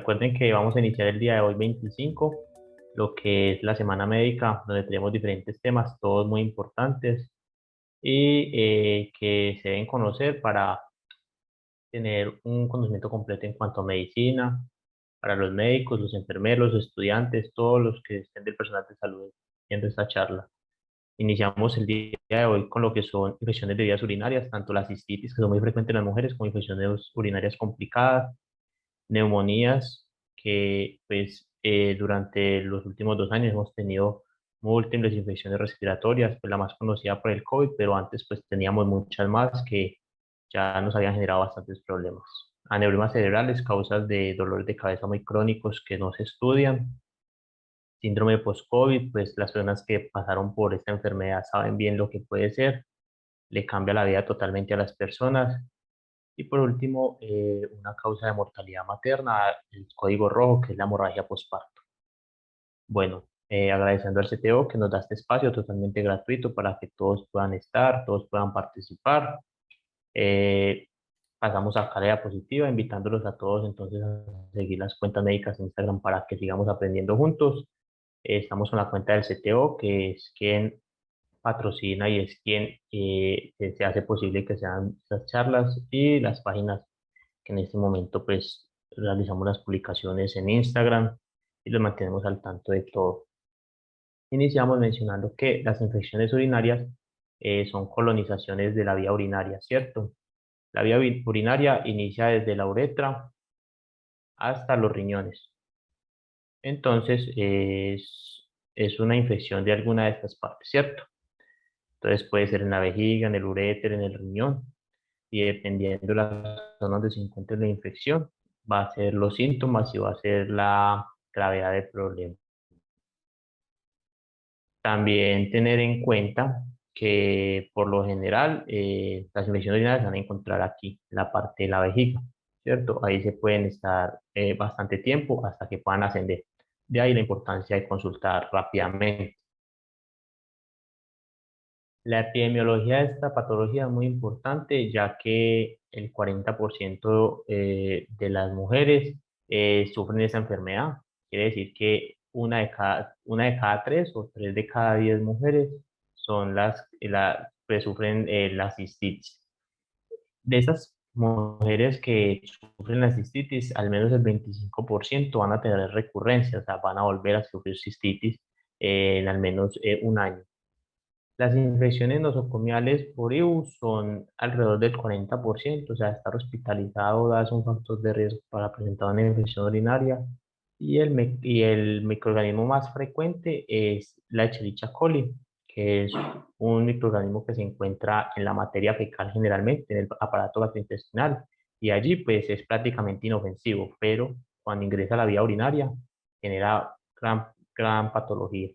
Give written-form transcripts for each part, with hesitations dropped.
recuerden que vamos a iniciar el día de hoy 25, lo que es la semana médica, donde tenemos diferentes temas, todos muy importantes y que se deben conocer para tener un conocimiento completo en cuanto a medicina, para los médicos, los enfermeros, los estudiantes, todos los que estén del personal de salud viendo esta charla. Iniciamos el día de hoy con lo que son infecciones de vías urinarias, tanto la cistitis, que son muy frecuentes en las mujeres, como infecciones urinarias complicadas, neumonías, que pues durante los últimos 2 años hemos tenido múltiples infecciones respiratorias, pues la más conocida por el COVID, pero antes pues teníamos muchas más que ya nos habían generado bastantes problemas. Aneurismas cerebrales, causas de dolores de cabeza muy crónicos que no se estudian. Síndrome post-COVID, pues las personas que pasaron por esta enfermedad saben bien lo que puede ser, le cambia la vida totalmente a las personas. Y por último, una causa de mortalidad materna, el código rojo, que es la hemorragia postparto. Bueno, agradeciendo al CTO que nos da este espacio totalmente gratuito para que todos puedan estar, todos puedan participar. Eh, Pasamos a Calidad Positiva, invitándolos a todos entonces a seguir las cuentas médicas en Instagram para que sigamos aprendiendo juntos. Estamos con la cuenta del CTO, que es quien patrocina y es quien se hace posible que sean estas charlas, y las páginas que en este momento pues realizamos las publicaciones en Instagram y los mantenemos al tanto de todo. Iniciamos mencionando que las infecciones urinarias son colonizaciones de la vía urinaria, ¿cierto? La vía urinaria inicia desde la uretra hasta los riñones. Entonces es una infección de alguna de estas partes, ¿cierto? Entonces puede ser en la vejiga, en el uréter, en el riñón, y dependiendo de la zona donde se encuentre la infección, va a ser los síntomas y va a ser la gravedad del problema. También tener en cuenta que por lo general las infecciones urinarias se van a encontrar aquí, en la parte de la vejiga, ¿cierto? Ahí se pueden estar bastante tiempo hasta que puedan ascender. De ahí la importancia de consultar rápidamente. La epidemiología de esta patología es muy importante, ya que el 40% de las mujeres sufren esa enfermedad. Quiere decir que una de cada 3 o 3 de cada 10 mujeres son pues, sufren la cistitis. De esas mujeres que sufren la cistitis, al menos el 25% van a tener recurrencias, o sea, van a volver a sufrir cistitis en al menos un año. Las infecciones nosocomiales por IU son alrededor del 40%, o sea, estar hospitalizado es un factor de riesgo para presentar una infección urinaria. Y el microorganismo más frecuente es la Escherichia coli, que es un microorganismo que se encuentra en la materia fecal, generalmente en el aparato gastrointestinal, y allí pues es prácticamente inofensivo, pero cuando ingresa a la vía urinaria genera gran patología.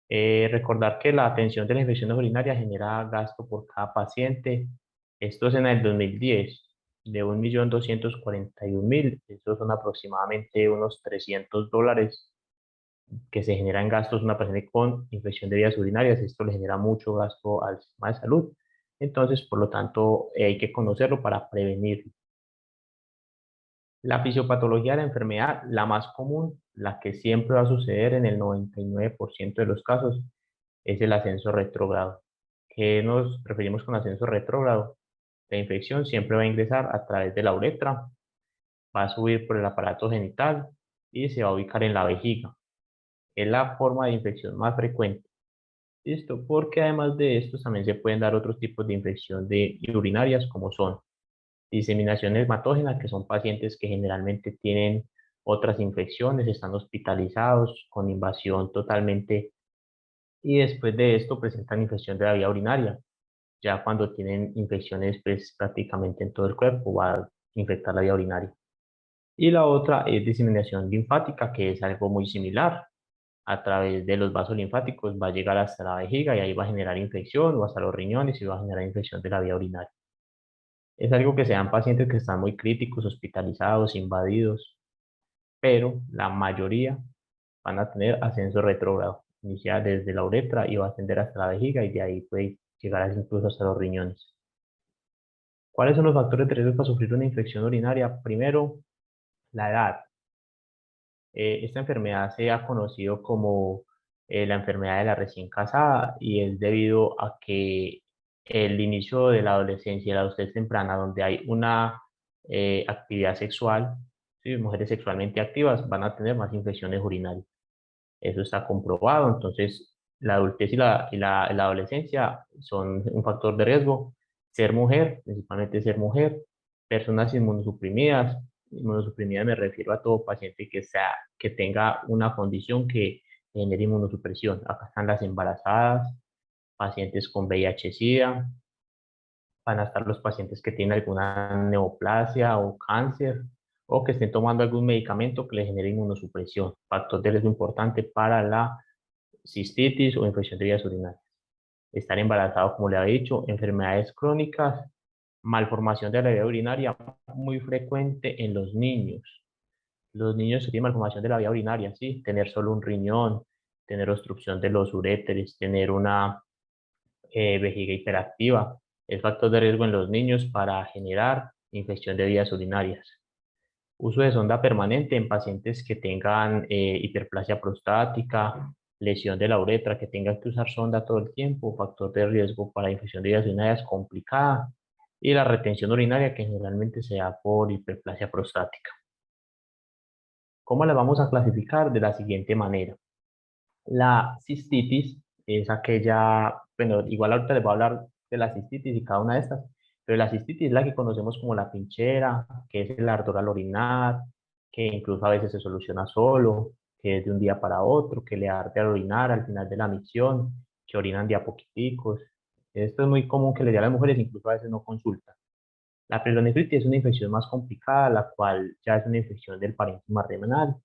Recordar que la atención de las infecciones urinarias genera gasto por cada paciente. Esto es en el 2010, de 1.241.000. Estos son aproximadamente unos $300 que se generan gastos a una paciente con infección de vías urinarias. Esto le genera mucho gasto al sistema de salud. Entonces, por lo tanto, hay que conocerlo para prevenirlo. La fisiopatología de la enfermedad, la más común, la que siempre va a suceder en el 99% de los casos, es el ascenso retrógrado. ¿Qué nos referimos con ascenso retrógrado? La infección siempre va a ingresar a través de la uretra, va a subir por el aparato genital y se va a ubicar en la vejiga. Es la forma de infección más frecuente. ¿Listo? Porque además de esto también se pueden dar otros tipos de infección de urinarias, como son diseminación hematógena, que son pacientes que generalmente tienen otras infecciones, están hospitalizados con invasión totalmente, y después de esto presentan infección de la vía urinaria. Ya cuando tienen infecciones pues, prácticamente en todo el cuerpo, va a infectar la vía urinaria. Y la otra es diseminación linfática, que es algo muy similar. A través de los vasos linfáticos va a llegar hasta la vejiga y ahí va a generar infección, o hasta los riñones, y va a generar infección de la vía urinaria. Es algo que se dan pacientes que están muy críticos, hospitalizados, invadidos, pero la mayoría van a tener ascenso retrógrado. Inicia desde la uretra y va a ascender hasta la vejiga, y de ahí puede llegar incluso hasta los riñones. ¿Cuáles son los factores de riesgo para sufrir una infección urinaria? Primero, La edad. Esta enfermedad se ha conocido como la enfermedad de la recién casada y es debido a que el inicio de la adolescencia y la adultez temprana, donde hay una actividad sexual, ¿sí? Mujeres sexualmente activas van a tener más infecciones urinarias. Eso está comprobado. Entonces, la adultez y la adolescencia son un factor de riesgo. Ser mujer, principalmente ser mujer, personas inmunosuprimidas. Inmunosuprimidas me refiero a todo paciente que tenga una condición que genere inmunosupresión. Acá están las embarazadas, pacientes con VIH-Sida, van a estar los pacientes que tienen alguna neoplasia o cáncer o que estén tomando algún medicamento que les genere inmunosupresión, factor de riesgo importante para la cistitis o infección de vías urinarias. Estar embarazado, como le había dicho, enfermedades crónicas, malformación de la vía urinaria muy frecuente en los niños. Los niños que tienen malformación de la vía urinaria, sí, tener solo un riñón, tener obstrucción de los uréteres, tener una vejiga hiperactiva, es factor de riesgo en los niños para generar infección de vías urinarias. Uso de sonda permanente en pacientes que tengan hiperplasia prostática, lesión de la uretra, que tengan que usar sonda todo el tiempo, factor de riesgo para infección de vías urinarias complicada, y la retención urinaria que generalmente se da por hiperplasia prostática. ¿Cómo la vamos a clasificar? De la siguiente manera. La cistitis es aquella, bueno, igual ahorita les voy a hablar de la cistitis y cada una de estas, pero la cistitis es la que conocemos como la pinchera, que es el ardor al orinar, que incluso a veces se soluciona solo, que es de un día para otro, que le arde al orinar al final de la micción, que orinan de a poquiticos. Esto es muy común que le dé a las mujeres, incluso a veces no consultan. La pielonefritis es una infección más complicada, la cual ya es una infección del parénquima renal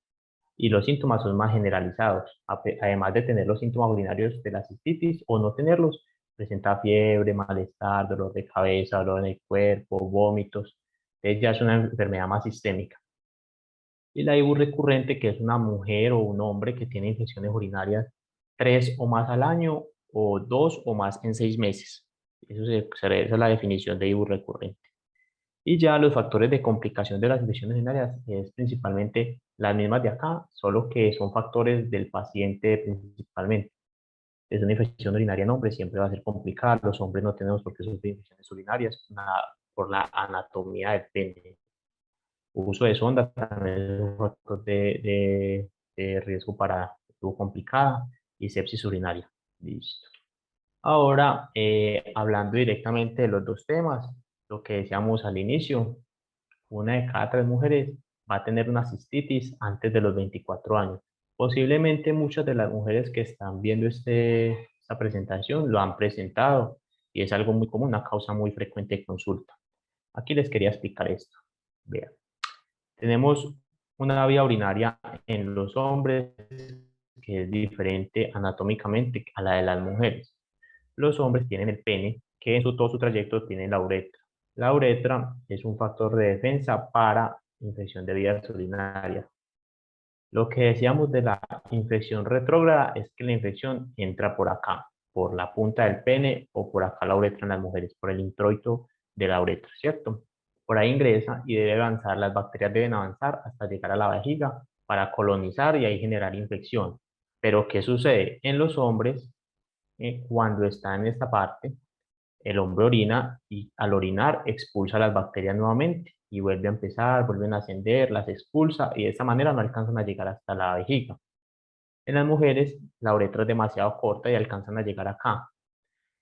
y los síntomas son más generalizados. Además de tener los síntomas urinarios de la cistitis o no tenerlos, presenta fiebre, malestar, dolor de cabeza, dolor en el cuerpo, vómitos. Entonces ya es una enfermedad más sistémica. Y la IBU recurrente, que es una mujer o un hombre que tiene infecciones urinarias 3 o más al año o 2 o más en 6 meses. Esa es la definición de IBU recurrente. Y ya los factores de complicación de las infecciones urinarias es principalmente las mismas de acá, solo que son factores del paciente principalmente. Es una infección urinaria en hombres, siempre va a ser complicada. Los hombres no tenemos por qué sufrir infecciones urinarias por la anatomía del pene. Uso de sonda también es un factor de riesgo para tubo complicada y sepsis urinaria. Listo. Ahora, hablando directamente de los dos temas, lo que decíamos al inicio, una de cada 3 mujeres va a tener una cistitis antes de los 24 años. Posiblemente muchas de las mujeres que están viendo esta presentación lo han presentado y es algo muy común, una causa muy frecuente de consulta. Aquí les quería explicar esto. Vean, tenemos una vía urinaria en los hombres que es diferente anatómicamente a la de las mujeres. Los hombres tienen el pene, que en todo su trayecto tiene la uretra. La uretra es un factor de defensa para infección de vías urinarias. Lo que decíamos de la infección retrógrada es que la infección entra por acá, por la punta del pene o por acá la uretra en las mujeres, por el introito de la uretra, ¿cierto? Por ahí ingresa y debe avanzar, las bacterias deben avanzar hasta llegar a la vejiga para colonizar y ahí generar infección. Pero ¿qué sucede? En los hombres, cuando está en esta parte, el hombre orina y al orinar expulsa las bacterias nuevamente y vuelve a empezar, vuelven a ascender, las expulsa y de esta manera no alcanzan a llegar hasta la vejiga. En las mujeres la uretra es demasiado corta y alcanzan a llegar acá.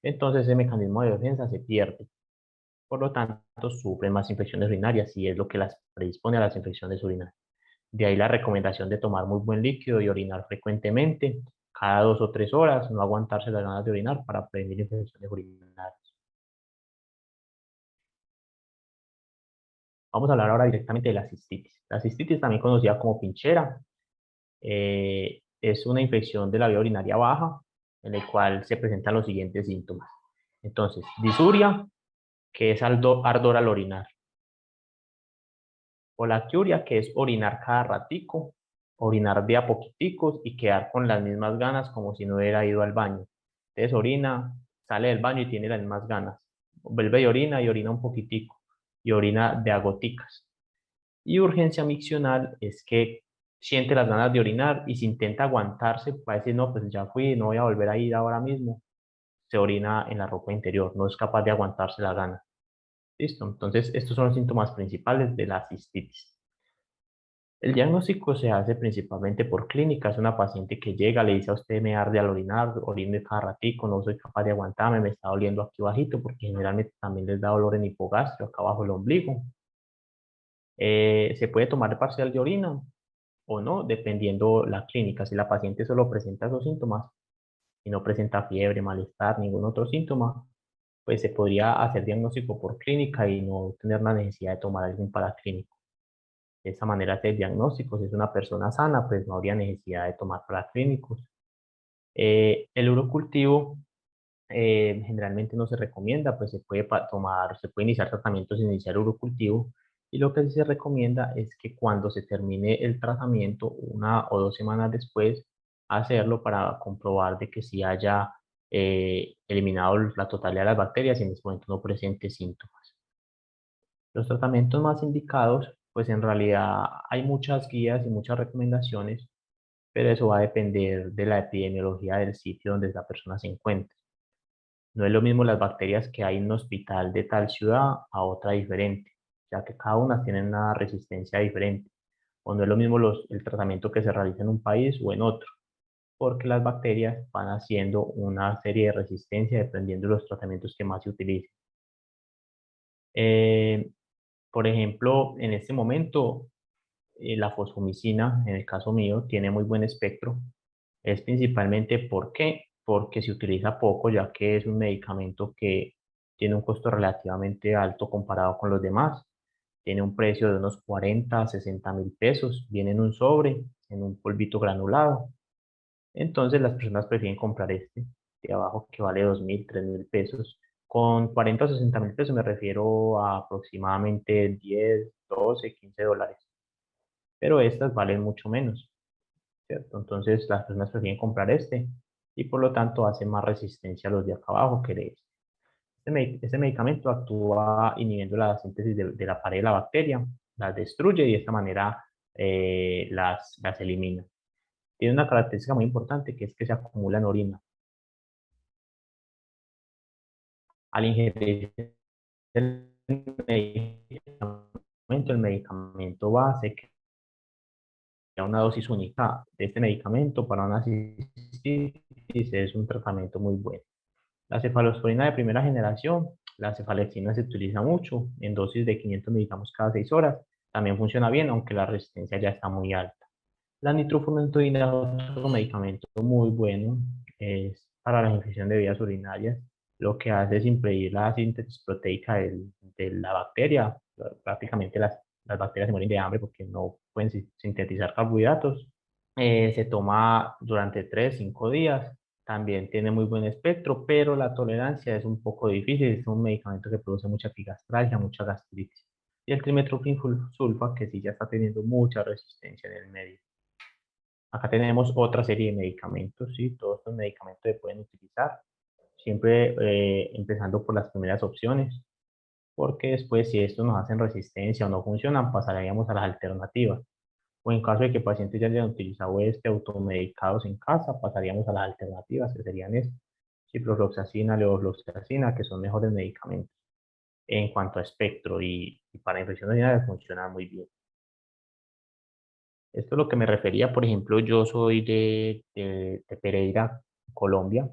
Entonces ese mecanismo de defensa se pierde. Por lo tanto, sufren más infecciones urinarias y es lo que las predispone a las infecciones urinarias. De ahí la recomendación de tomar muy buen líquido y orinar frecuentemente, cada 2 o 3 horas, no aguantarse las ganas de orinar para prevenir infecciones urinarias. Vamos a hablar ahora directamente de la cistitis. La cistitis, también conocida como pinchera, es una infección de la vía urinaria baja en el cual se presentan los siguientes síntomas. Entonces, disuria, que es ardor al orinar. Olaquiuria, que es orinar cada ratico, orinar de a poquiticos y quedar con las mismas ganas como si no hubiera ido al baño. Entonces orina, sale del baño y tiene las mismas ganas. Vuelve y orina un poquitico y orina de a goticas. Y urgencia miccional es que siente las ganas de orinar y si intenta aguantarse, para decir, no, pues ya fui, no voy a volver a ir ahora mismo, se orina en la ropa interior, no es capaz de aguantarse la gana. ¿Listo? Entonces, estos son los síntomas principales de la cistitis. El diagnóstico se hace principalmente por clínica. Es una paciente que llega, le dice a usted me arde al orinar, orine cada ratico, no soy capaz de aguantarme, me está doliendo aquí bajito, porque generalmente también les da dolor en hipogastrio, acá abajo el ombligo. Se puede tomar parcial de orina o no, dependiendo la clínica. Si la paciente solo presenta esos síntomas y no presenta fiebre, malestar, ningún otro síntoma, pues se podría hacer diagnóstico por clínica y no tener la necesidad de tomar algún paraclínico. De esa manera hacer diagnósticos. Si es una persona sana, pues no habría necesidad de tomar paraclínicos. El urocultivo generalmente no se recomienda, pues se puede tomar, se puede iniciar tratamientos sin iniciar urocultivo. Y lo que sí se recomienda es que cuando se termine el tratamiento, 1 o 2 semanas después, hacerlo para comprobar de que sí haya eliminado la totalidad de las bacterias y en este momento no presente síntomas. Los tratamientos más indicados, pues en realidad hay muchas guías y muchas recomendaciones, pero eso va a depender de la epidemiología del sitio donde esa persona se encuentre. No es lo mismo las bacterias que hay en un hospital de tal ciudad a otra diferente, ya que cada una tiene una resistencia diferente. O no es lo mismo el tratamiento que se realiza en un país o en otro, porque las bacterias van haciendo una serie de resistencia dependiendo de los tratamientos que más se utilicen. Eh, por ejemplo, en este momento la fosfomicina, en el caso mío, tiene muy buen espectro. Es principalmente ¿por qué? Porque se utiliza poco, ya que es un medicamento que tiene un costo relativamente alto comparado con los demás. Tiene un precio de unos 40 a 60 mil pesos. Viene en un sobre, en un polvito granulado. Entonces las personas prefieren comprar este de abajo que vale 2.000, 3.000 pesos. Con 40 o 60 mil pesos me refiero a aproximadamente 10, 12, 15 dólares. Pero estas valen mucho menos, ¿cierto? Entonces las personas prefieren comprar este y por lo tanto hace más resistencia a los de acá abajo que de este. Este medicamento actúa inhibiendo la síntesis de la pared de la bacteria, las destruye y de esta manera las elimina. Tiene una característica muy importante que es que se acumula en orina. Al ingerir el medicamento base, que una dosis única de este medicamento para una cistitis es un tratamiento muy bueno. La cefalosporina de primera generación, la cefalexina se utiliza mucho en dosis de 500 miligramos cada 6 horas. También funciona bien, aunque la resistencia ya está muy alta. La nitrofurantoína es otro medicamento muy bueno, es para la infección de vías urinarias. Lo que hace es impedir la síntesis proteica de la bacteria. Prácticamente las bacterias se mueren de hambre porque no pueden sintetizar carbohidratos. Se toma durante 3, 5 días. También tiene muy buen espectro, pero la tolerancia es un poco difícil. Es un medicamento que produce mucha epigastralgia, mucha gastritis. Y el trimethoprim sulfa, que sí ya está teniendo mucha resistencia en el medio. Acá tenemos otra serie de medicamentos, ¿sí? Todos estos medicamentos se pueden utilizar, siempre empezando por las primeras opciones, porque después si estos nos hacen resistencia o no funcionan, pasaríamos a las alternativas. O en caso de que pacientes ya hayan utilizado automedicados en casa, pasaríamos a las alternativas, que serían ciprofloxacina, levofloxacina, que son mejores medicamentos en cuanto a espectro y para infecciones urinarias funcionan muy bien. Esto es lo que me refería, por ejemplo, yo soy de Pereira, Colombia,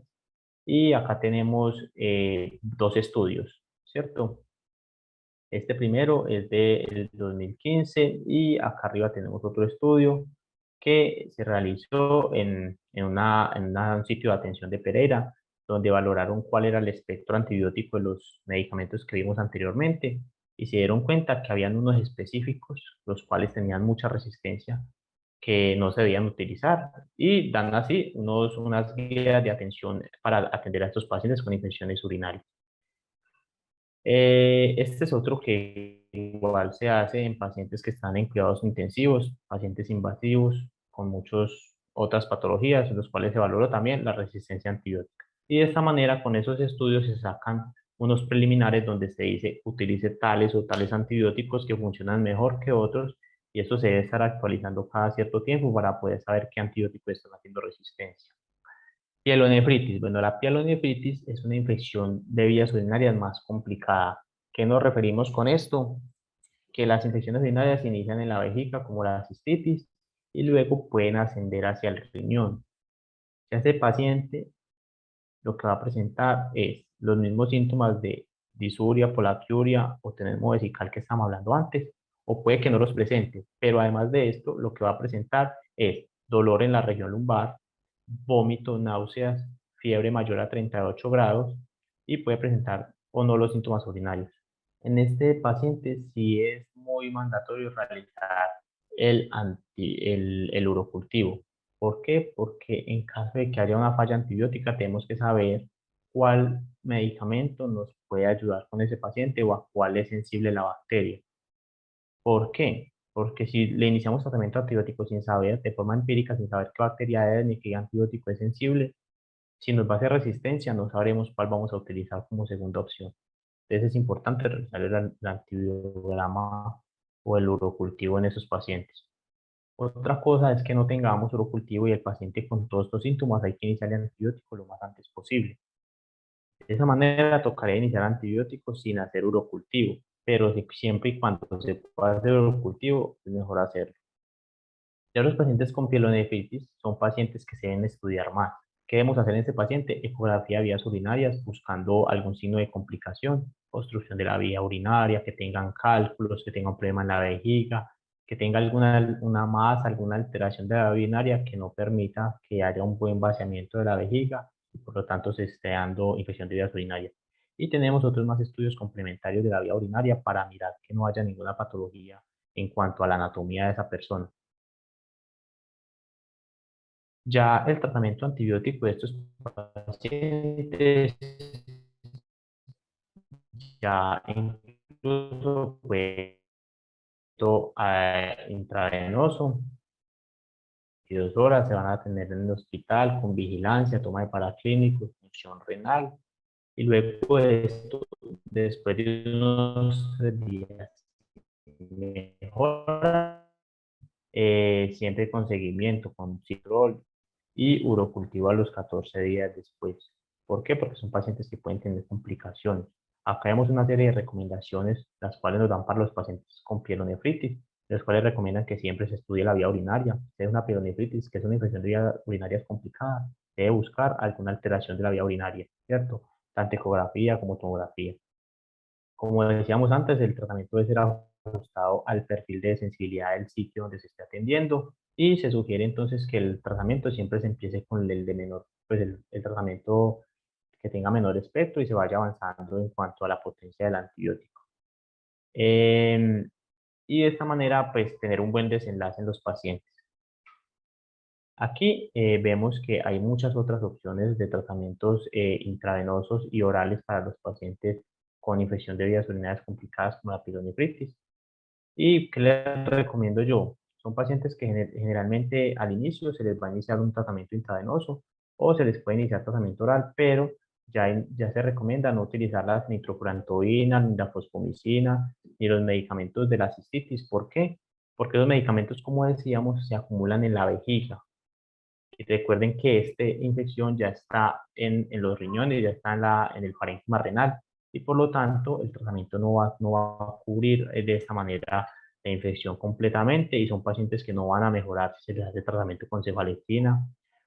y acá tenemos 2 estudios, ¿cierto? Este primero es del 2015 y acá arriba tenemos otro estudio que se realizó en un sitio de atención de Pereira, donde valoraron cuál era el espectro antibiótico de los medicamentos que vimos anteriormente y se dieron cuenta que habían unos específicos, los cuales tenían mucha resistencia, que no se debían utilizar y dan así unas guías de atención para atender a estos pacientes con infecciones urinarias. Este es otro que igual se hace en pacientes que están en cuidados intensivos, pacientes invasivos, con muchas otras patologías, en los cuales se valora también la resistencia antibiótica. Y de esta manera, con esos estudios se sacan unos preliminares donde se dice utilice tales o tales antibióticos que funcionan mejor que otros y esto se debe estar actualizando cada cierto tiempo para poder saber qué antibióticos están haciendo resistencia. Pielonefritis. Bueno, la pielonefritis es una infección de vías urinarias más complicada. ¿Qué nos referimos con esto? Que las infecciones urinarias se inician en la vejiga como la cistitis y luego pueden ascender hacia el riñón. Este paciente lo que va a presentar es los mismos síntomas de disuria, polaquiuria o tenesmo vesical que estamos hablando antes, o puede que no los presente, pero además de esto, lo que va a presentar es dolor en la región lumbar, vómito, náuseas, fiebre mayor a 38 grados y puede presentar o no los síntomas urinarios. En este paciente sí es muy mandatorio realizar el urocultivo. ¿Por qué? Porque en caso de que haya una falla antibiótica, tenemos que saber cuál medicamento nos puede ayudar con ese paciente o a cuál es sensible la bacteria. ¿Por qué? Porque si le iniciamos tratamiento antibiótico sin saber, de forma empírica, sin saber qué bacteria es ni qué antibiótico es sensible, si nos va a hacer resistencia, no sabremos cuál vamos a utilizar como segunda opción. Entonces es importante realizar el antibiograma o el urocultivo en esos pacientes. Otra cosa es que no tengamos urocultivo y el paciente con todos estos síntomas hay que iniciar el antibiótico lo más antes posible. De esa manera tocaría iniciar antibióticos sin hacer urocultivo, pero siempre y cuando se pueda hacer urocultivo es mejor hacerlo. Ya los pacientes con pielonefritis son pacientes que se deben estudiar más. ¿Qué debemos hacer en este paciente? Ecografía de vías urinarias buscando algún signo de complicación, obstrucción de la vía urinaria, que tengan cálculos, que tengan problema en la vejiga, que tenga alguna una masa, alguna alteración de la vía urinaria que no permita que haya un buen vaciamiento de la vejiga y por lo tanto se esté dando infección de vías urinarias. Y tenemos otros más estudios complementarios de la vía urinaria para mirar que no haya ninguna patología en cuanto a la anatomía de esa persona. Ya el tratamiento antibiótico de estos pacientes ya incluso fue intravenoso, 22 horas se van a tener en el hospital con vigilancia, toma de paraclínicos, función renal y luego de esto, después de unos 3 días, mejora siempre con seguimiento, con citrol y urocultivo a los 14 días después. ¿Por qué? Porque son pacientes que pueden tener complicaciones. Acá vemos una serie de recomendaciones, las cuales nos dan para los pacientes con pielonefritis, las cuales recomiendan que siempre se estudie la vía urinaria. Si es una pielonefritis, que es una infección de vía urinaria complicada, debe buscar alguna alteración de la vía urinaria, ¿cierto? Tanto ecografía como tomografía. Como decíamos antes, el tratamiento debe ser ajustado al perfil de sensibilidad del sitio donde se esté atendiendo y se sugiere entonces que el tratamiento siempre se empiece con el de menor, pues el tratamiento que tenga menor espectro y se vaya avanzando en cuanto a la potencia del antibiótico. Em, y de esta manera, pues tener un buen desenlace en los pacientes. Aquí vemos que hay muchas otras opciones de tratamientos intravenosos y orales para los pacientes con infección de vías urinarias complicadas como la pielonefritis. ¿Y qué les recomiendo yo? Son pacientes que generalmente al inicio se les va a iniciar un tratamiento intravenoso o se les puede iniciar tratamiento oral, pero ya se recomienda no utilizar la nitrofurantoína, ni la fosfomicina, ni los medicamentos de la cistitis. ¿Por qué? Porque los medicamentos, como decíamos, se acumulan en la vejiga. Y recuerden que esta infección ya está en los riñones, ya está en el parénquima renal y por lo tanto el tratamiento no va a cubrir de esta manera la infección completamente y son pacientes que no van a mejorar si se les hace tratamiento con cefalexina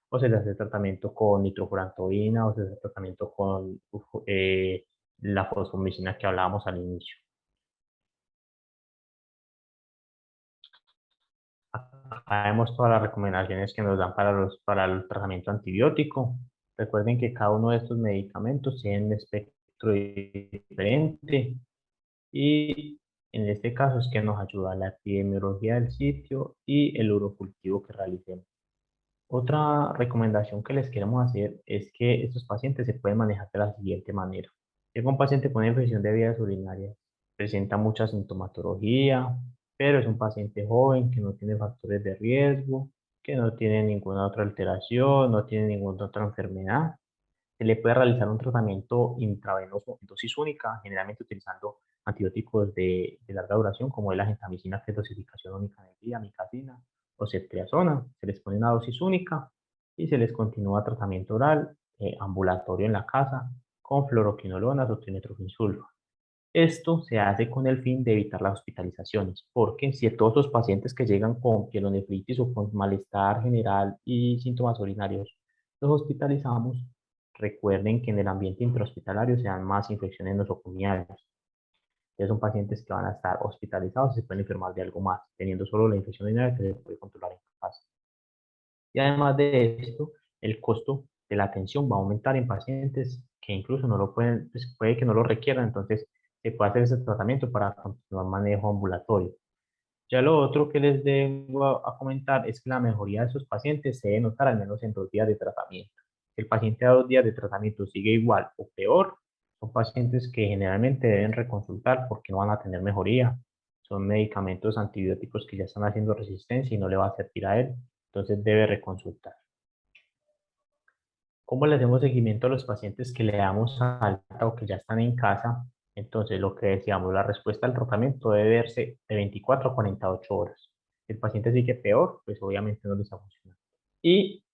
o se les hace tratamiento con nitrofurantoína o se les hace tratamiento con la fosfomicina que hablábamos al inicio. Acá vemos todas las recomendaciones que nos dan para el tratamiento antibiótico. Recuerden que cada uno de estos medicamentos tiene un espectro diferente y en este caso es que nos ayuda la epidemiología del sitio y el urocultivo que realicemos. Otra recomendación que les queremos hacer es que estos pacientes se pueden manejar de la siguiente manera. Llega un paciente con infección de vías urinarias, presenta mucha sintomatología, pero es un paciente joven que no tiene factores de riesgo, que no tiene ninguna otra alteración, no tiene ninguna otra enfermedad. Se le puede realizar un tratamiento intravenoso en dosis única, generalmente utilizando antibióticos de larga duración, como es la gentamicina, que es dosificación única en el día, amicacina o ceftriaxona. Se les pone una dosis única y se les continúa tratamiento oral ambulatorio en la casa con fluoroquinolonas o trimetrofensulfa. Esto se hace con el fin de evitar las hospitalizaciones, porque si todos los pacientes que llegan con pielonefritis o con malestar general y síntomas urinarios los hospitalizamos, recuerden que en el ambiente intrahospitalario se dan más infecciones nosocomiales. Entonces son pacientes que van a estar hospitalizados y se pueden enfermar de algo más, teniendo solo la infección urinaria que se puede controlar en casa. Y además de esto, el costo de la atención va a aumentar en pacientes que incluso no lo pueden, pues puede que no lo requieran, entonces se puede hacer ese tratamiento para continuar manejo ambulatorio. Ya lo otro que les debo a comentar es que la mejoría de esos pacientes se debe notar al menos en 2 días de tratamiento. Si el paciente a 2 días de tratamiento sigue igual o peor, son pacientes que generalmente deben reconsultar porque no van a tener mejoría. Son medicamentos antibióticos que ya están haciendo resistencia y no le va a servir a él, entonces debe reconsultar. ¿Cómo le hacemos seguimiento a los pacientes que le damos alta o que ya están en casa? Entonces, lo que decíamos, la respuesta al tratamiento debe verse de 24 a 48 horas. Si el paciente sigue peor, pues obviamente no le está funcionando. Y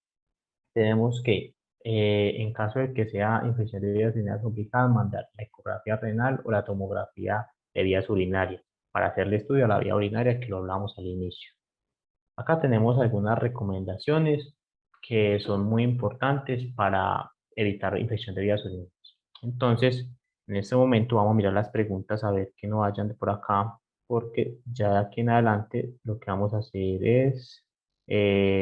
tenemos que, en caso de que sea infección de vías urinarias complicadas, mandar la ecografía renal o la tomografía de vías urinarias para hacerle estudio a la vía urinaria que lo hablamos al inicio. Acá tenemos algunas recomendaciones que son muy importantes para evitar infección de vías urinarias. Entonces, en este momento vamos a mirar las preguntas a ver que no vayan de por acá, porque ya de aquí en adelante lo que vamos a hacer es,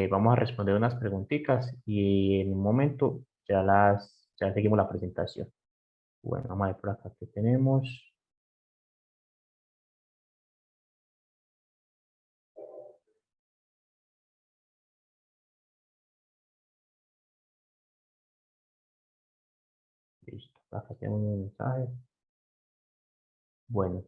vamos a responder unas preguntitas y en un momento ya seguimos la presentación. Bueno, vamos a ver por acá que tenemos. Listo, acá tenemos un mensaje. Bueno,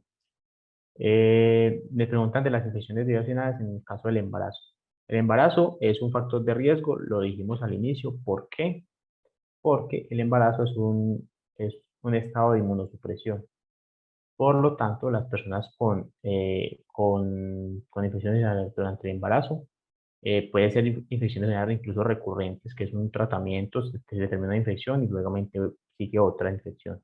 le preguntan de las infecciones relacionadas en el caso del embarazo. El embarazo es un factor de riesgo, lo dijimos al inicio. ¿Por qué? Porque el embarazo es un estado de inmunosupresión. Por lo tanto, las personas con infecciones urinarias durante el embarazo puede ser infecciones urinarias incluso recurrentes, que es un tratamiento que se determina una infección y luego sigue otra infección.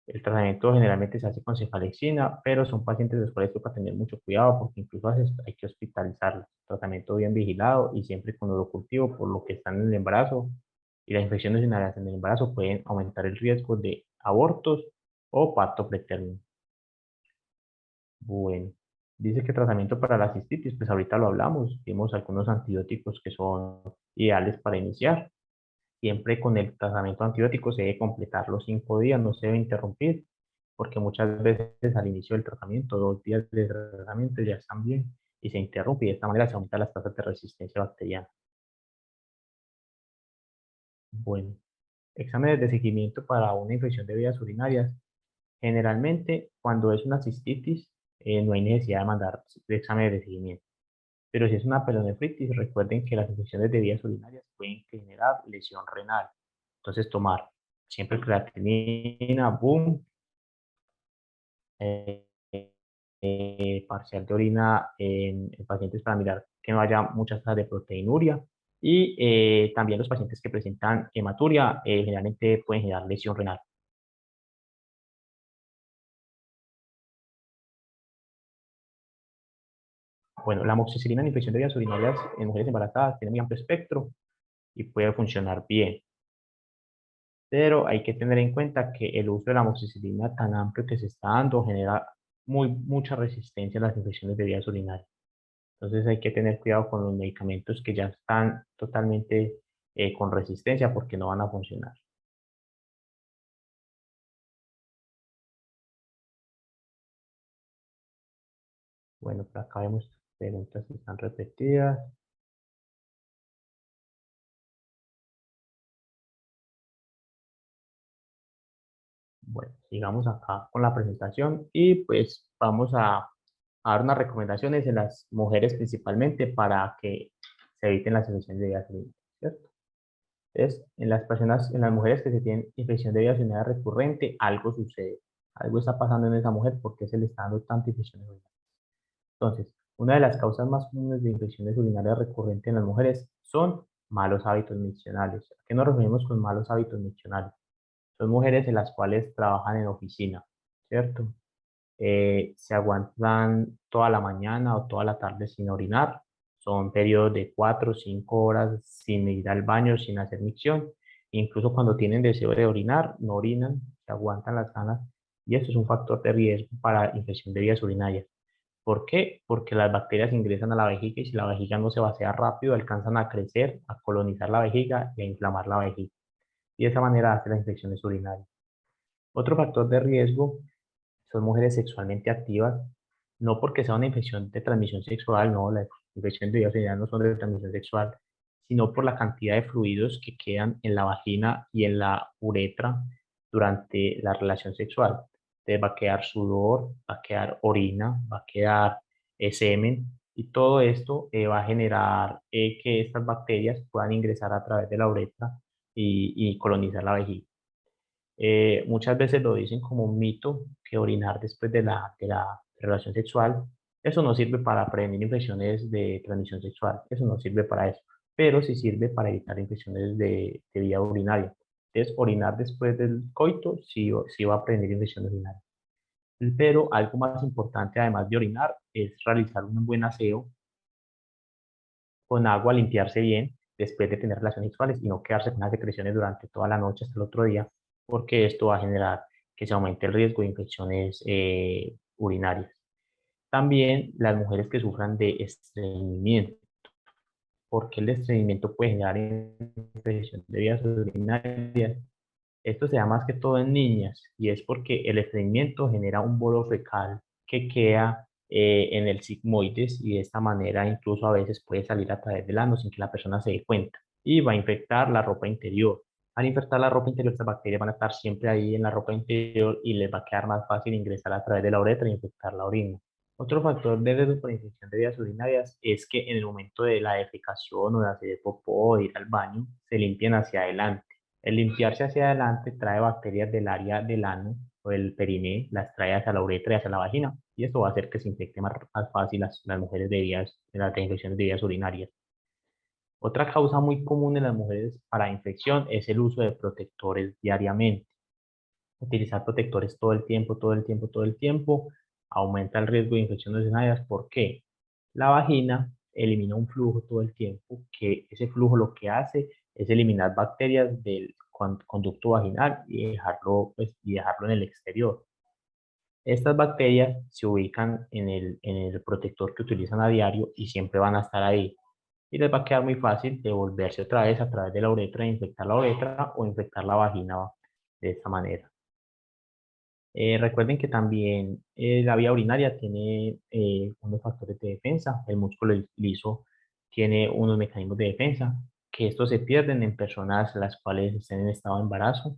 El tratamiento generalmente se hace con cefalexina, pero son pacientes de los cuales toca tener mucho cuidado porque incluso a veces hay que hospitalizarlos. Tratamiento bien vigilado y siempre con cultivo por lo que están en el embarazo. Y las infecciones urinarias en el embarazo pueden aumentar el riesgo de abortos o parto preterno. Bueno, dice que tratamiento para la cistitis, pues ahorita lo hablamos. Vimos algunos antibióticos que son ideales para iniciar. Siempre con el tratamiento antibiótico se debe completar los 5 días, no se debe interrumpir, porque muchas veces al inicio del tratamiento, 2 días de tratamiento ya están bien y se interrumpe y de esta manera se aumentan las tasas de resistencia bacteriana. Bueno, exámenes de seguimiento para una infección de vías urinarias. Generalmente, cuando es una cistitis, no hay necesidad de mandar exámenes de seguimiento. Pero si es una pelonefritis, recuerden que las infecciones de vías urinarias pueden generar lesión renal. Entonces, tomar siempre creatinina, boom, eh, parcial de orina en pacientes para mirar que no haya muchas tasas de proteinuria. Y también los pacientes que presentan hematuria generalmente pueden generar lesión renal. Bueno, la amoxicilina en infección de vías urinarias en mujeres embarazadas tiene muy amplio espectro y puede funcionar bien. Pero hay que tener en cuenta que el uso de la amoxicilina tan amplio que se está dando genera mucha resistencia a las infecciones de vías urinarias. Entonces hay que tener cuidado con los medicamentos que ya están totalmente con resistencia porque no van a funcionar. Bueno, por acá vemos preguntas que están repetidas. Bueno, sigamos acá con la presentación y pues vamos a dar unas recomendaciones en las mujeres principalmente para que se eviten las infecciones de vías urinarias, ¿cierto? Entonces, en las personas, en las mujeres que se tienen infección de vías urinarias recurrente, algo sucede. Algo está pasando en esa mujer porque se le está dando tanta infección urinarias. Entonces, una de las causas más comunes de infecciones urinarias recurrentes en las mujeres son malos hábitos miccionales. ¿A qué nos referimos con malos hábitos miccionales? Son mujeres en las cuales trabajan en oficina, ¿cierto? Se aguantan toda la mañana o toda la tarde sin orinar. Son periodos de 4 o 5 horas sin ir al baño, sin hacer micción. Incluso cuando tienen deseo de orinar, no orinan, se aguantan las ganas. Y esto es un factor de riesgo para infección de vías urinarias. ¿Por qué? Porque las bacterias ingresan a la vejiga y si la vejiga no se vacía rápido, alcanzan a crecer, a colonizar la vejiga y a inflamar la vejiga. Y de esa manera hace las infecciones urinarias. Otro factor de riesgo son mujeres sexualmente activas, no porque sea una infección de transmisión sexual, no, las infecciones de vías urinarias no son de transmisión sexual, sino por la cantidad de fluidos que quedan en la vagina y en la uretra durante la relación sexual. Entonces va a quedar sudor, va a quedar orina, va a quedar semen, y todo esto va a generar que estas bacterias puedan ingresar a través de la uretra y colonizar la vejiga. Muchas veces lo dicen como un mito que orinar después de la relación sexual, eso no sirve para prevenir infecciones de transmisión sexual, eso no sirve para eso, pero sí sirve para evitar infecciones de vía urinaria. Entonces, orinar después del coito sí va a prevenir infecciones urinarias. Pero algo más importante, además de orinar, es realizar un buen aseo con agua, limpiarse bien después de tener relaciones sexuales y no quedarse con las secreciones durante toda la noche hasta el otro día, porque esto va a generar que se aumente el riesgo de infecciones urinarias. También las mujeres que sufran de estreñimiento, porque el estreñimiento puede generar infección de vías urinarias. Esto se da más que todo en niñas y es porque el estreñimiento genera un bolo fecal que queda en el sigmoides y de esta manera incluso a veces puede salir a través del ano sin que la persona se dé cuenta y va a infectar la ropa interior. Al infectar la ropa interior, estas bacterias van a estar siempre ahí en la ropa interior y les va a quedar más fácil ingresar a través de la uretra e infectar la orina. Otro factor de riesgo por infección de vías urinarias es que en el momento de la defecación o de hacer popó o de ir al baño, se limpien hacia adelante. El limpiarse hacia adelante trae bacterias del área del ano o del periné, las trae hacia la uretra y hacia la vagina, y esto va a hacer que se infecte más fácil las mujeres de las infecciones de vías urinarias. Otra causa muy común en las mujeres para infección es el uso de protectores diariamente. Utilizar protectores todo el tiempo, todo el tiempo, todo el tiempo, aumenta el riesgo de infecciones urinarias. ¿Por qué? La vagina elimina un flujo todo el tiempo, que ese flujo lo que hace es eliminar bacterias del conducto vaginal y dejarlo en el exterior. Estas bacterias se ubican en el protector que utilizan a diario y siempre van a estar ahí. Y les va a quedar muy fácil devolverse otra vez a través de la uretra, infectar la uretra o infectar la vagina de esta manera. Recuerden que también la vía urinaria tiene unos factores de defensa. El músculo liso tiene unos mecanismos de defensa que estos se pierden en personas las cuales estén en estado de embarazo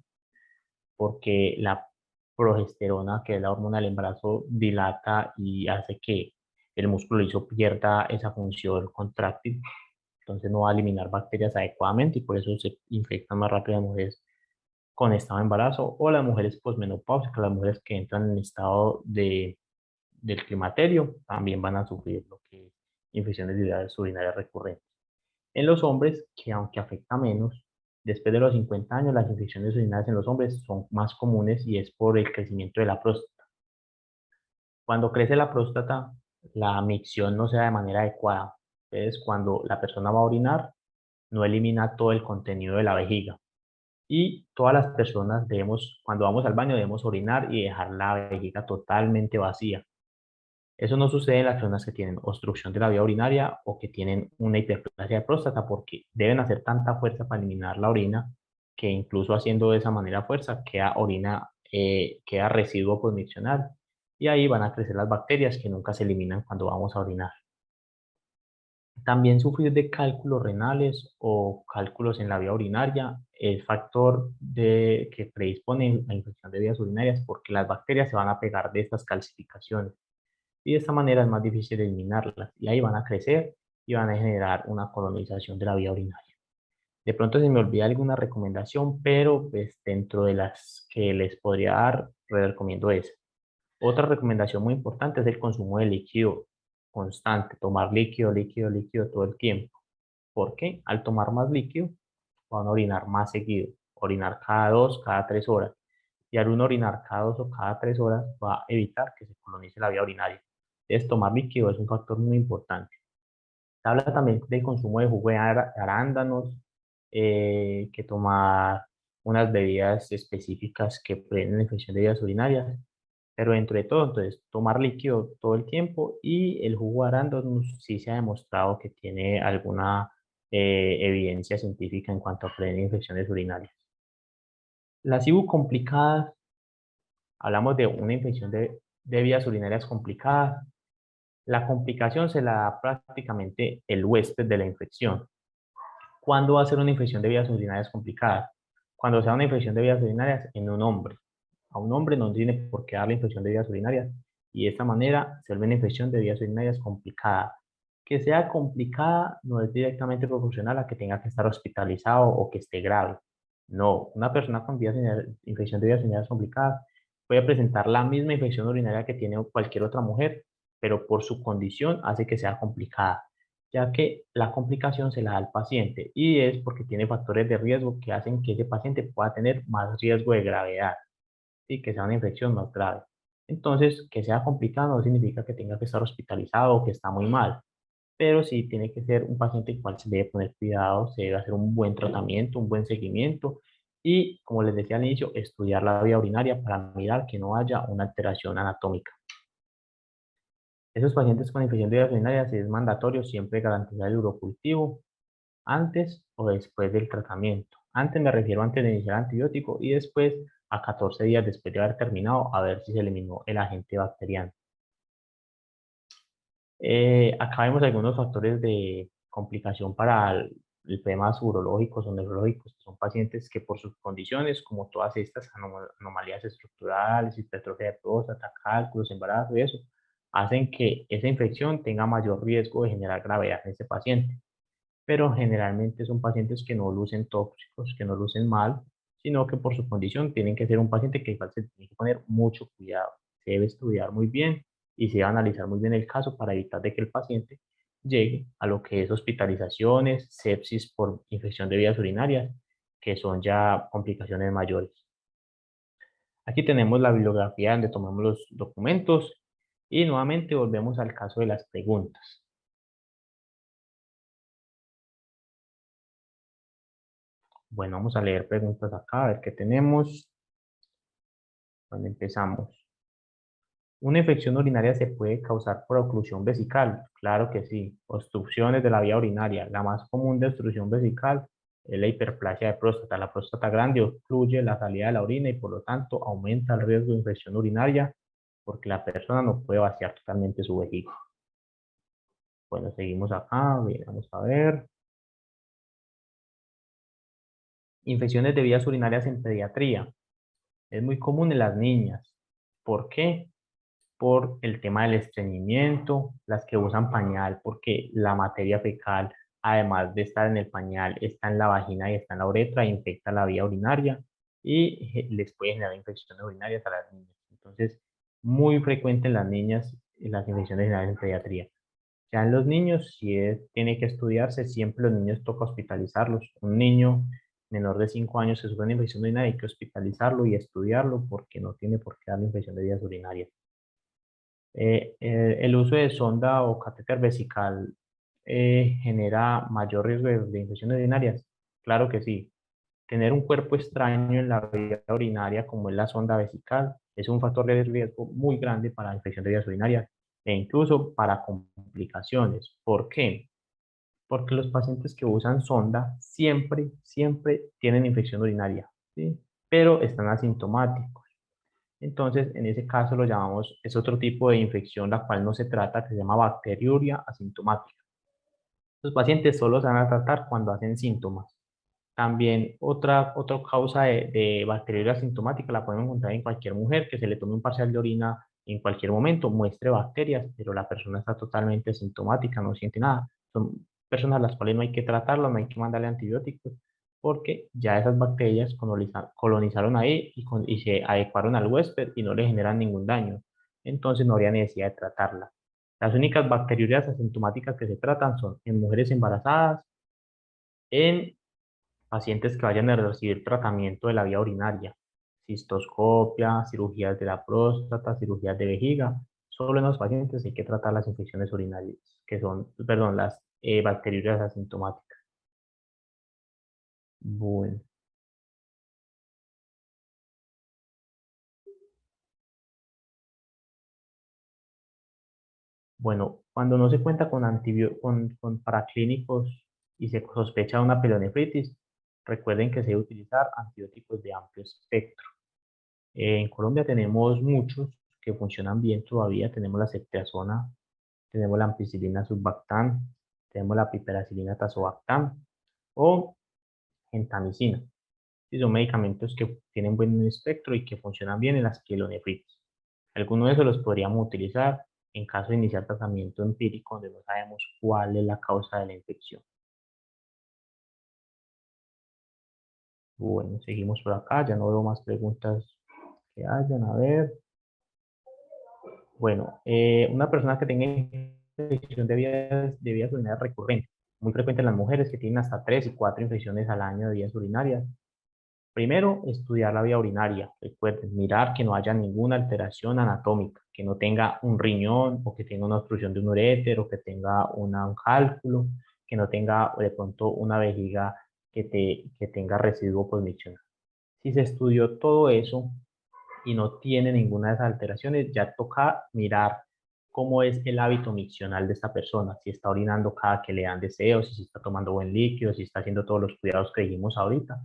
porque la progesterona, que es la hormona del embarazo, dilata y hace que el músculo liso pierda esa función contráctil. Entonces no va a eliminar bacterias adecuadamente y por eso se infectan más rápido las mujeres con estado de embarazo o las mujeres posmenopáusicas, las mujeres que entran en estado del climaterio, también van a sufrir lo que es infecciones de vías urinarias recurrentes. En los hombres, que aunque afecta menos, después de los 50 años las infecciones urinarias en los hombres son más comunes y es por el crecimiento de la próstata. Cuando crece la próstata, la micción no se da de manera adecuada. Entonces, cuando la persona va a orinar, no elimina todo el contenido de la vejiga. Y todas las personas debemos, cuando vamos al baño, debemos orinar y dejar la vejiga totalmente vacía. Eso no sucede en las personas que tienen obstrucción de la vía urinaria o que tienen una hiperplasia de próstata porque deben hacer tanta fuerza para eliminar la orina que incluso haciendo de esa manera fuerza queda orina, queda residuo posmiccional y ahí van a crecer las bacterias que nunca se eliminan cuando vamos a orinar. También sufrir de cálculos renales o cálculos en la vía urinaria es factor que predispone a infección de vías urinarias porque las bacterias se van a pegar de estas calcificaciones y de esta manera es más difícil eliminarlas y ahí van a crecer y van a generar una colonización de la vía urinaria. De pronto se me olvida alguna recomendación, pero pues dentro de las que les podría dar, les recomiendo esa. Otra recomendación muy importante es el consumo de líquido constante, tomar líquido, líquido, líquido todo el tiempo. ¿Por qué? Al tomar más líquido, van a orinar más seguido, orinar cada 2, cada 3 horas. Y al uno orinar cada 2 o cada 3 horas, va a evitar que se colonice la vía urinaria. Entonces, tomar líquido es un factor muy importante. Se habla también del consumo de jugo de arándanos, que tomar unas bebidas específicas que previenen la infección de vías urinarias, pero dentro de todo, entonces, tomar líquido todo el tiempo y el jugo de arándanos sí se ha demostrado que tiene alguna evidencia científica en cuanto a prevenir infecciones urinarias. Las IBU complicadas, hablamos de una infección de vías urinarias complicadas. La complicación se la da prácticamente el huésped de la infección. ¿Cuándo va a ser una infección de vías urinarias complicada? Cuando sea una infección de vías urinarias en un hombre. A un hombre no tiene por qué darle infección de vías urinarias y de esta manera se vuelve una infección de vías urinarias complicada. Que sea complicada no es directamente proporcional a que tenga que estar hospitalizado o que esté grave. No, una persona con infección de vías urinarias complicadas puede presentar la misma infección urinaria que tiene cualquier otra mujer, pero por su condición hace que sea complicada, ya que la complicación se la da al paciente y es porque tiene factores de riesgo que hacen que ese paciente pueda tener más riesgo de gravedad y que sea una infección más grave. Entonces, que sea complicado no significa que tenga que estar hospitalizado o que está muy mal, pero sí tiene que ser un paciente al cual se debe poner cuidado, se debe hacer un buen tratamiento, un buen seguimiento y, como les decía al inicio, estudiar la vía urinaria para mirar que no haya una alteración anatómica. Esos pacientes con infección de vías urinarias es mandatorio siempre garantizar el urocultivo antes o después del tratamiento. Antes me refiero antes de iniciar antibiótico y después a 14 días después de haber terminado a ver si se eliminó el agente bacteriano. Acá vemos algunos factores de complicación para el problemas urológicos o neurológicos, que son pacientes que por sus condiciones, como todas estas anomalías estructurales, hipertrofia de próstata, cálculos, embarazo y eso, hacen que esa infección tenga mayor riesgo de generar gravedad en ese paciente, pero generalmente son pacientes que no lucen tóxicos, que no lucen mal, sino que por su condición tienen que ser un paciente que igual se tiene que poner mucho cuidado. Se debe estudiar muy bien y se debe analizar muy bien el caso para evitar de que el paciente llegue a lo que es hospitalizaciones, sepsis por infección de vías urinarias, que son ya complicaciones mayores. Aquí tenemos la bibliografía donde tomamos los documentos y nuevamente volvemos al caso de las preguntas. Bueno, vamos a leer preguntas acá, a ver qué tenemos. Cuando empezamos. ¿Una infección urinaria se puede causar por oclusión vesical? Claro que sí. Obstrucciones de la vía urinaria. La más común de obstrucción vesical es la hiperplasia de próstata. La próstata grande obstruye la salida de la orina y por lo tanto aumenta el riesgo de infección urinaria porque la persona no puede vaciar totalmente su vejiga. Bueno, seguimos acá. Bien, vamos a ver. Infecciones de vías urinarias en pediatría. Es muy común en las niñas. ¿Por qué? Por el tema del estreñimiento, las que usan pañal, porque la materia fecal, además de estar en el pañal, está en la vagina y está en la uretra, infecta la vía urinaria y les puede generar infecciones urinarias a las niñas. Entonces, muy frecuente en las niñas las infecciones urinarias en pediatría. Ya en los niños, si tiene que estudiarse, siempre los niños toca hospitalizarlos. Un niño menor de 5 años que sufre una infección urinaria hay que hospitalizarlo y estudiarlo porque no tiene por qué darle infección de vías urinarias. El uso de sonda o catéter vesical genera mayor riesgo de infecciones urinarias. Claro que sí. Tener un cuerpo extraño en la vía urinaria, como es la sonda vesical, es un factor de riesgo muy grande para la infección de vías urinarias e incluso para complicaciones. ¿Por qué? Porque los pacientes que usan sonda siempre, siempre tienen infección urinaria, ¿sí? Pero están asintomáticos. Entonces, en ese caso lo llamamos, es otro tipo de infección la cual no se trata, que se llama bacteriuria asintomática. Los pacientes solo se van a tratar cuando hacen síntomas. También otra causa de bacteriuria asintomática la podemos encontrar en cualquier mujer que se le tome un parcial de orina en cualquier momento, muestre bacterias, pero la persona está totalmente asintomática, no siente nada. Son personas a las cuales no hay que tratarlo, no hay que mandarle antibióticos, porque ya esas bacterias colonizaron ahí y se adecuaron al huésped y no le generan ningún daño. Entonces no habría necesidad de tratarla. Las únicas bacteriurias asintomáticas que se tratan son en mujeres embarazadas, en pacientes que vayan a recibir tratamiento de la vía urinaria, cistoscopia, cirugías de la próstata, cirugías de vejiga. Solo en los pacientes hay que tratar las infecciones urinarias, que son, perdón, las bacteriurias asintomáticas. Bueno. Bueno, cuando no se cuenta con, con paraclínicos y se sospecha una pielonefritis, recuerden que se debe utilizar antibióticos de amplio espectro. En Colombia tenemos muchos que funcionan bien todavía. Tenemos la ceftriaxona, tenemos la ampicilina sulbactam, tenemos la piperacilina tazobactam o gentamicina. Y son medicamentos que tienen buen espectro y que funcionan bien en las pielonefritis. Algunos de esos los podríamos utilizar en caso de iniciar tratamiento empírico donde no sabemos cuál es la causa de la infección. Bueno, seguimos por acá, ya no veo más preguntas que hayan. A ver, bueno, una persona que tenga infección de vías urinarias recurrente, muy frecuente en las mujeres que tienen hasta 3 y 4 infecciones al año de vías urinarias. Primero, estudiar la vía urinaria. Recuerden, mirar que no haya ninguna alteración anatómica, que no tenga un riñón o que tenga una obstrucción de un uréter o que tenga un cálculo, que no tenga de pronto una vejiga que tenga residuo postmiccional. Si se estudió todo eso y no tiene ninguna de esas alteraciones, ya toca mirar cómo es el hábito miccional de esta persona, si está orinando cada que le dan deseos, si está tomando buen líquido, si está haciendo todos los cuidados que dijimos ahorita.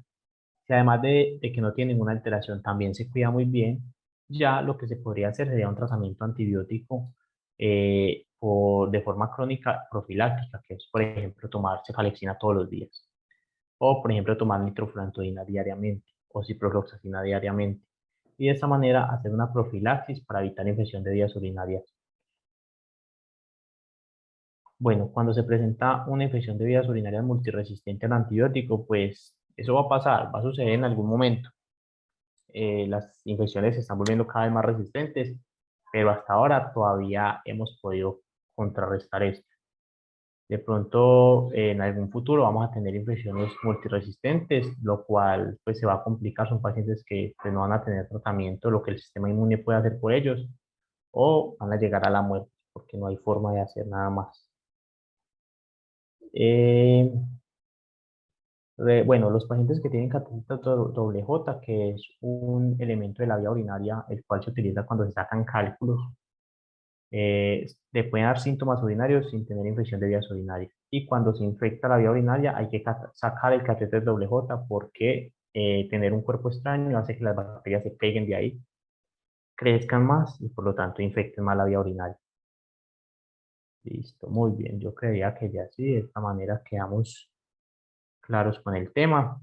Si además de que no tiene ninguna alteración, también se cuida muy bien, ya lo que se podría hacer sería un tratamiento antibiótico de forma crónica profiláctica, que es, por ejemplo, tomar cefalexina todos los días, o, por ejemplo, tomar nitrofurantoína diariamente, o ciprofloxacina diariamente, y de esta manera hacer una profilaxis para evitar infección de vías urinarias. Bueno, cuando se presenta una infección de vías urinarias multiresistente al antibiótico, pues eso va a pasar, va a suceder en algún momento. Las infecciones se están volviendo cada vez más resistentes, pero hasta ahora todavía hemos podido contrarrestar esto. De pronto, en algún futuro vamos a tener infecciones multiresistentes, lo cual pues se va a complicar. Son pacientes que pues, no van a tener tratamiento, lo que el sistema inmune puede hacer por ellos, o van a llegar a la muerte, porque no hay forma de hacer nada más. Eh, bueno, los pacientes que tienen cateta doble J, que es un elemento de la vía urinaria, el cual se utiliza cuando se sacan cálculos, le pueden dar síntomas urinarios sin tener infección de vías urinarias. Y cuando se infecta la vía urinaria, hay que sacar el catéter doble J porque tener un cuerpo extraño hace que las bacterias se peguen de ahí, crezcan más y por lo tanto infecten más la vía urinaria. Listo, muy bien. Yo creía que ya sí, de esta manera quedamos claros con el tema.